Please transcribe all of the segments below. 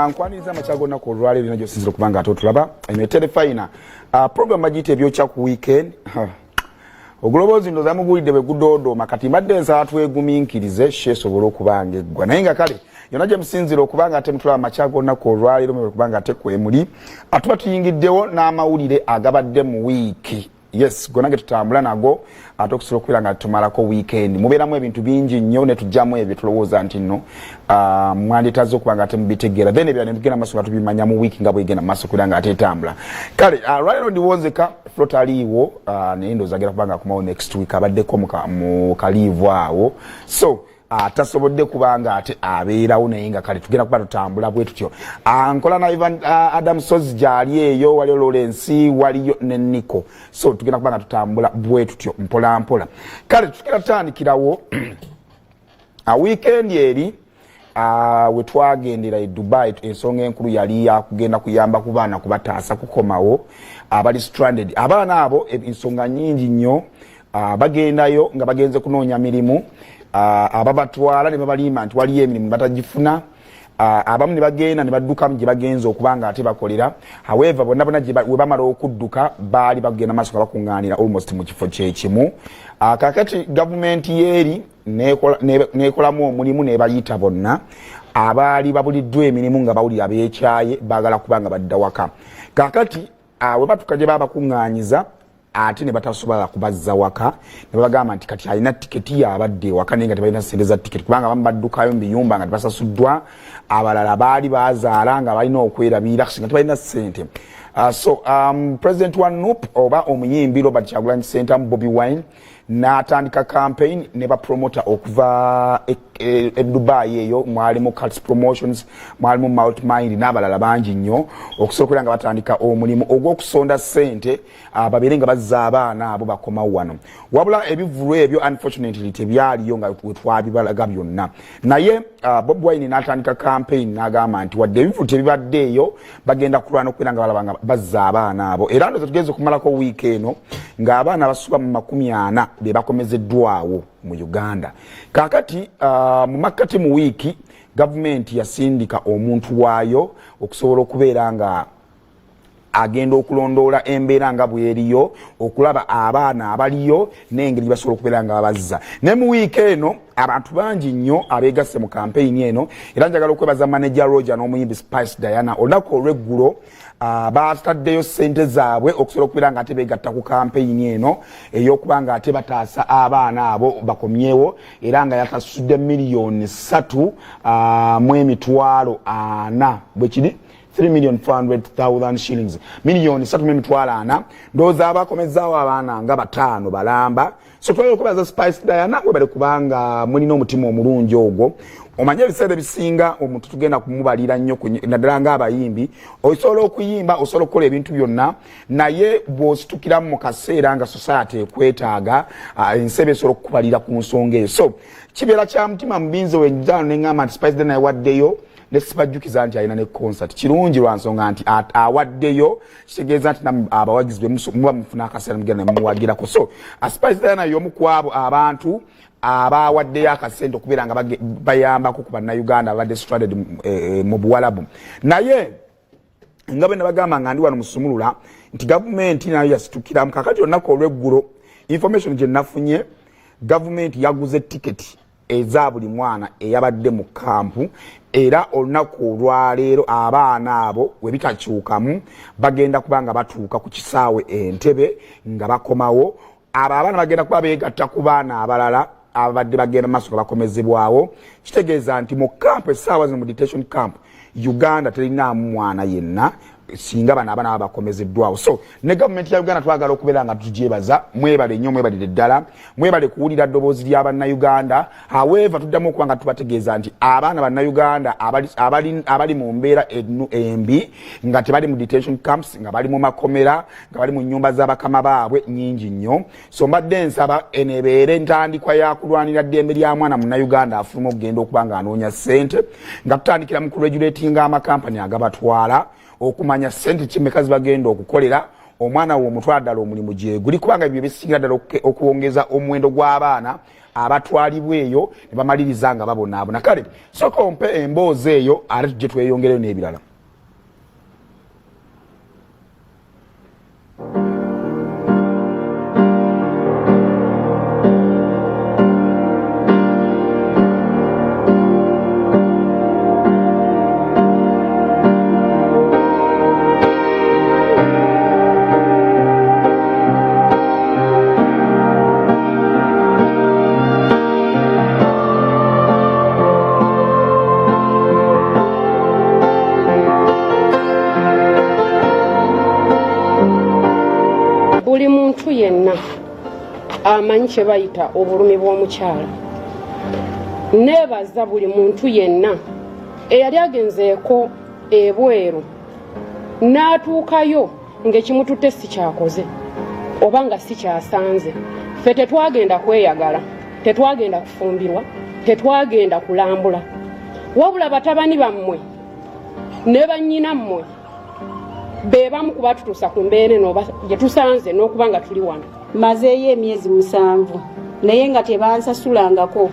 Nkwaniza amachago na kolwale linajo sinziro kubanga atotulaba ene telefina program magite ebyocha ku weekend oglobozi ndo zamugulide be gudodo makati madenza atweguminkirize shesobolo kubanga gwa nayenga kale yonaje msinziro okubanga ate mutula amachago na kolwale lomwe kubanga ate kwemuli atuba tuyingiddewo n'amawulire agabadde mu wiki. Yes, gonage tutambula nago atokusolo kwiranga tumalako weekend. Muberamu ebintu bingi nnyo ne tujjamu ebyo tulowooza nti nno mwanditazo kubanga ate mubitegera. Then ebya ne bigenda maso tubimanya mu week nga bwegenda maso kwiranga ate tambula. Kale right ndiwonzeka flotaliwo nendo zagera kubanga kumawo next week abaddeko mu kalivu awo. So tasobodde kubanga ate abeerawo naye nga kale tugenda kuba tutambula bwe tutyo. Nkola na Ivan Adam Sozi jali eyo waliyo Lawrence waliyo ne Nico. So tugenda kubanga tutambula bwe tutyo mpola mpola. Kale tukira tandikirawo weekend eri we twagendera e Dubai ensonga enkulu yali ya kugenda kuyamba ku baana kubataasa kukomawo abali stranded. Abaana abo ensonga nyingi nnyo bagendayo nga bagenze kunoonya mirimu. Ababatwala ne babalima nti waliyo emirimu batagifuna. Abamu ne bagenda ne badduka gye bagenza okubanga ate bakolera. However bonna gye bamala okudduka baali bagenda maaso nga bakuŋŋaanira almost mu kifo kyekimu. Kakati gavumenti yeeri n'ekolamu omulimu n'ebayita bonna abaali babuliddwa emirimu nga bawulira abeekyaye baagala kubanga badda waka. Kakati we batuka gye babakuŋŋaanyiza ate ne batasobola kubazza waka ne bagamba nti kati alina tiketi yabadde waka nenga tebalina ssente za tiketi kubanga bamu baddukayo mu biyumba nga tebasasuddwa, abalala baali bazaala nga balina okwerabira nga tebalina ssente. President wa NUP oba omuyimbi Robert Kyagulanyi Ssentamu Bobi Wine n'atandika campaign ne bapromota okuva e Dubai eyo mwalimu Cults Promotions, mwalimu Mount Mind n'abalala bangi nnyo okusobola nga batandika omulimu ogw'okusonda ssente babeere nga bazza abaana abo bakoma wano. Wabula ebivulu ebyo unfortunately tebyaliyo nga twabibalaga byonna. Naye Bobi Wine n'atandika campaign n'agamba nti wadde ebivulu tebibaddeeyo bagenda kulwana okubeera nga balaba nga bazza abaana abo. Era ndo tugeze kumalako wiiki eno ng'abaana basuka mu 40 be bakomezeddwawo mu Uganda. Kakati mu makati mu wiki gavumenti yasindika omuntu waayo okusobola okubeera nga agenda okulondoola embeera nga bweriyo okulaba abaana abaliyo n'engeri basobola okubeera nga babazza. Ne mu wiiki eno abantu bangi nnyo abeegasse mu kampeyini eno era njagala okwebaza manager Roger n'omuyimbi Spice Diana olunaku olw'eggulo bataddeyo ssente zaabwe okusobola okubeera nga ate beegatta ku kampeyini eno ey'okuba nga ate bataasa abaana abo bakomyewo era nga yakasudde $3,400,000 bwe kiri 3,400,000 shillings, $3,400,000. Ndowooza abakomezaawo abaana nga 5 balamba. So twali okubaza Spice Diana webale kubanga mulina omutima omulungi ogwo. Omanye ebiseera ebisinga omuntu tugenda kumubalira nnyo naddala ng'abayimbi osobola okuyimba osobola okukola ebintu byonna naye bw'ositukira mu kaseera nga society ekwetaaga ensi esobola okukubalira ku nsonga eyo. So kibeera kya mutima mubinzo wenjano neŋŋamba nti Spice Diana yawaddeyo nesibajjukiza nti alina ne concert kirungi lwa nsonga nti awaddeyo kitegeeza nti abawagizi muba mufuna akaseera mugenda ne muwagirako. So Spice Diana y'omu ku abo abantu abawaddeyo akasente okubeera nga bayambako ku bannayuganda abadde stranded mu Buwalabu. Naye nga bwe nabagamba nga ndi wano musumulula nti gavumenti nayo yasitukiramu. Kakati olunaku olw'eggulo information gye nafunye gavumenti yaguze tiketi eza buli mwana eyabadde mu kampu era olunaku olwaleero abaana abo we bitakyukamu bagenda kubanga batuuka ku kisaawe Entebbe nga bakomawo. Abo abaana bagenda kuba beegatta ku baana abalala abadde bagenda maaso nga bakomezebwawo. Kitegeeza nti mu kampu essaawa zino mu detention camp Uganda terinaamu mwana yenna singa bana abana abakomezeddwawo. So ne gavumenti ya Uganda twagala okubeera nga tugyebaza mwebale nnyo mwebale ddala mwebale kuwulira ddoboozi ly'abannayuganda. However tuddamu okuba nga tubategeeza nti abaana bannayuganda abali mu mbeera embi nga tebali mu detention camps nga bali mu makomera nga bali mu nnyumba z'abakama baabwe nnyingi nnyo. So mbadde nsaba enebeere entandikwa ya kulwanira ddembe lya mwana munnayuganda afuluma okugenda okuba nga anoonya ssente nga tutandikira mu kuregulatinga amakampani agabatwala okumanya sente kimeka zibagenda okukolera omwana wo omutwala ddala omulimu gye guli kubanga ebyo bisingira ddala okuwongeza omuwendo gw'abaana abatwalibwa eyo ne bamaliriza nga babonaabona. Kale soka ompe emboozi eyo ate tujje tweyongereyo n'ebirala. Buli muntu yenna amanyi kye bayita obulumi bw'omukyala. Neebaza buli muntu yenna eyali agenzeeko ebweru n'atuukayo ng'ekimututte si kyakoze oba nga si kyasanze. Ffe tetwagenda kweyagala, tetwagenda kufumbirwa, tetwagenda kulambula, wabula batabani bammwe ne bannyinammwe be bamu kuba tutuusa ku mbeera eno gye tusanze n'okuba nga tuli wano. Mazeeyo emyezi 7 naye nga tebansasulangako,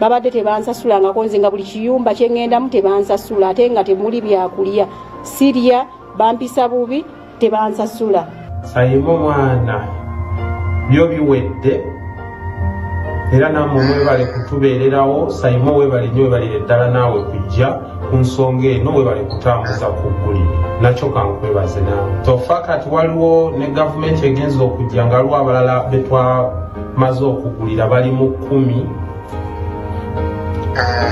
babadde tebansasulangako, nze nga buli kiyumba kye ŋŋendamu tebansasula, ate nga temuli byakulya, sirya, bampisa bubi, tebansasula. Sayimo mwana byo biwedde era nammwe mwebale kutubeererawo. Sayimo webale nnyo, webalire ddala naawe kujja ku nsonga eno, webale kutambuza ku ggulire, nakyo kankwebaze naawe. Tofa kati waliwo ne gavumenti egenza okujja nga waliwo abalala be twamaze okugulira bali mu 10.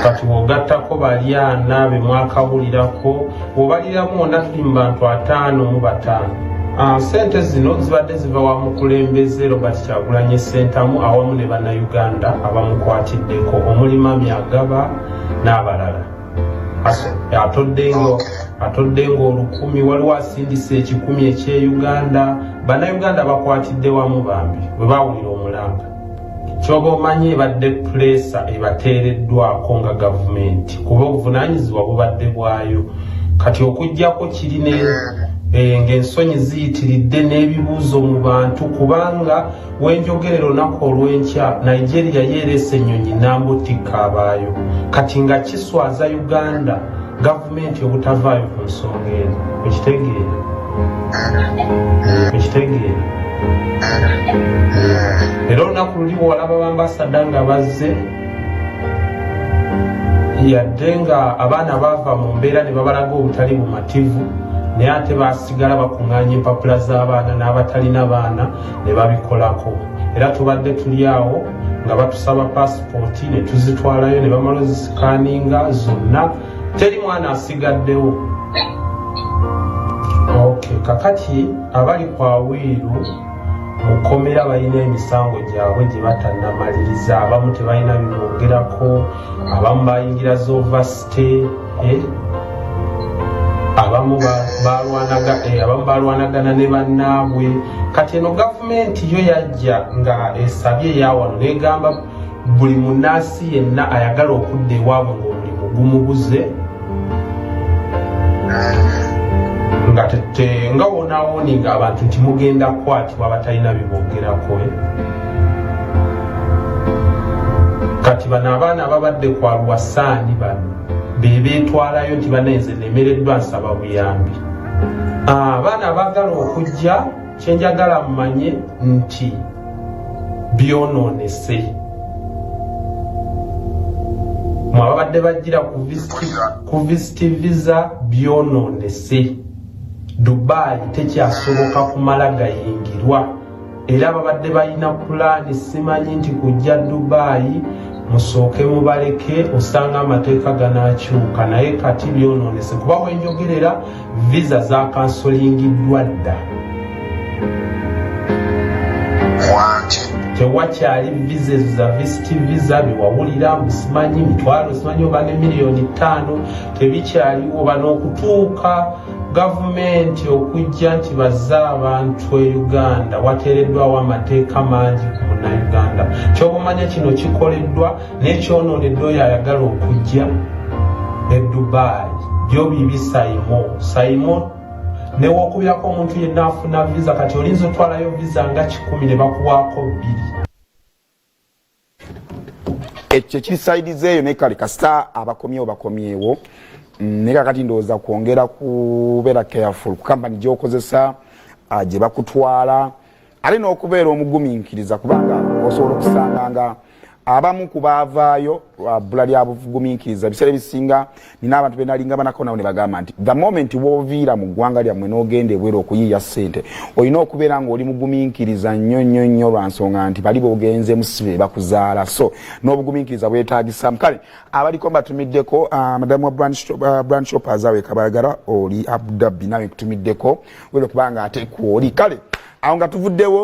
Kati wogattako bali 4 be mwakabulirako, obaliramu wonna tuli mu bantu 55. Sente zino zibadde ziva wa mukulembeze Robert Kyagulanyi Ssentamu awamu ne bannayuganda abamukwatiddeko omuli Mami Agaba n'abalala. Atodde nga 1000, waliwo asindise 10 eky'Uganda. Bannayuganda bakwatidde wamu bambi bwe baawulira omulanga. Kyoba omanyi ebadde pulesa ebateereddwako nga gavumenti, kuba obuvunaanyizibwa bubadde bwayo. Kati okuggyako kiri ng'ensonyi ziyitiridde n'ebibuuzo mu bantu, kubanga wenjogerera olunaku olw'enkya Nigeria yeereese ennyonyi n'ambutikka abaayo. Kati nga kiswaza Uganda gavumenti obutavaayo ku nsonga eno. Ekitegeera era olunaku luli bw'olaba bambasada nga bazze, yadde nga abaana baava mu mbeera ne babalaga obutali bumativu, naye ate basigala bakuŋŋaanya empapula z'abaana n'abatalina baana ne babikolako. Era tubadde tuli awo nga batusaba paasipooti ne tuzitwalayo ne bamala ozisikaaninga zonna, teri mwana asigaddewo. Kakati abali ku Awiiru mu kkomera balina emisango gyabwe gye batannamaliriza, abamu tebalina biboogerako, abamu bayingira z'ovasite, abamu balwanagana ne bannaabwe. Kati eno gavumenti yo yajja nga esabye eyawano negamba buli munaasi yenna ayagala okudda ewaabwe ng'omulimu gumubuze, nga wonaawoni nga abantu nti mugenda kukwatibwa batalina biboogerako. Kati bano abaana babadde kwa Lwasaani bano bebeetwalayo nti banenze nemereddwa nsaba buyambi. Abaana abaagala okujja, kyenjagala mumanye nti byonoonese. Mwabadde bajjira ku visiti visa byonoonese. Dubai tekyasoboka kumala gayingirwa, era babadde balina pulaani, simanyi nti kujja Dubai musooke mubaleke osanga amateeka ganaakyuka, naye kati byonoonese kuba wenjogerera visa zakansolingiddwa dda. Tewakyali visa za visiti visa bewawulira musimanyi mitwalo, simanyi oba ne miliyoni 5 tebikyaliwo. Bano okutuuka gavumenti okujja nti bazze abantu e Uganda wateereddwawo amateeka mangi ku Munnayuganda. Kyobumanya kino kikoleddwa n'ekyonooneddwa oyo ayagala okujja e Dubai byo bibi. Sayimo newokubirako omuntu yenna afuna visa kati olinza otwalayo visa nga 10 ne bakuwaako 2. ekyo kisaidiza eyo ne kale kasita abakomyewo bakomyewo ne kakati ndowooza kwongera kubeera careful ku kampani gy'okozesa gye bakutwala ate n'okubeera omugumiikiriza kubanga osobola okusanga nga abamu ku baavaayo bbula lya bugumiikiriza biseera ebisinga nina abantu benalinga banako nabo ne bagamba nti the moment wooviira mu ggwanga lyammwe n'ogenda ebweru okuyiiya ssente olina okubeera ng'oli mugumiikiriza nnyo lwa nsonga nti bali b'ogenzeemu si be bakuzaala so n'obugumiikiriza bwetaagisamu kale abaliko mbatumiddeko madamu wa brand shoppers awe kabalagala oli Abu Dhabi nawe nkutumiddeko wera okubanga ate kwoli kale awo nga tuvuddewo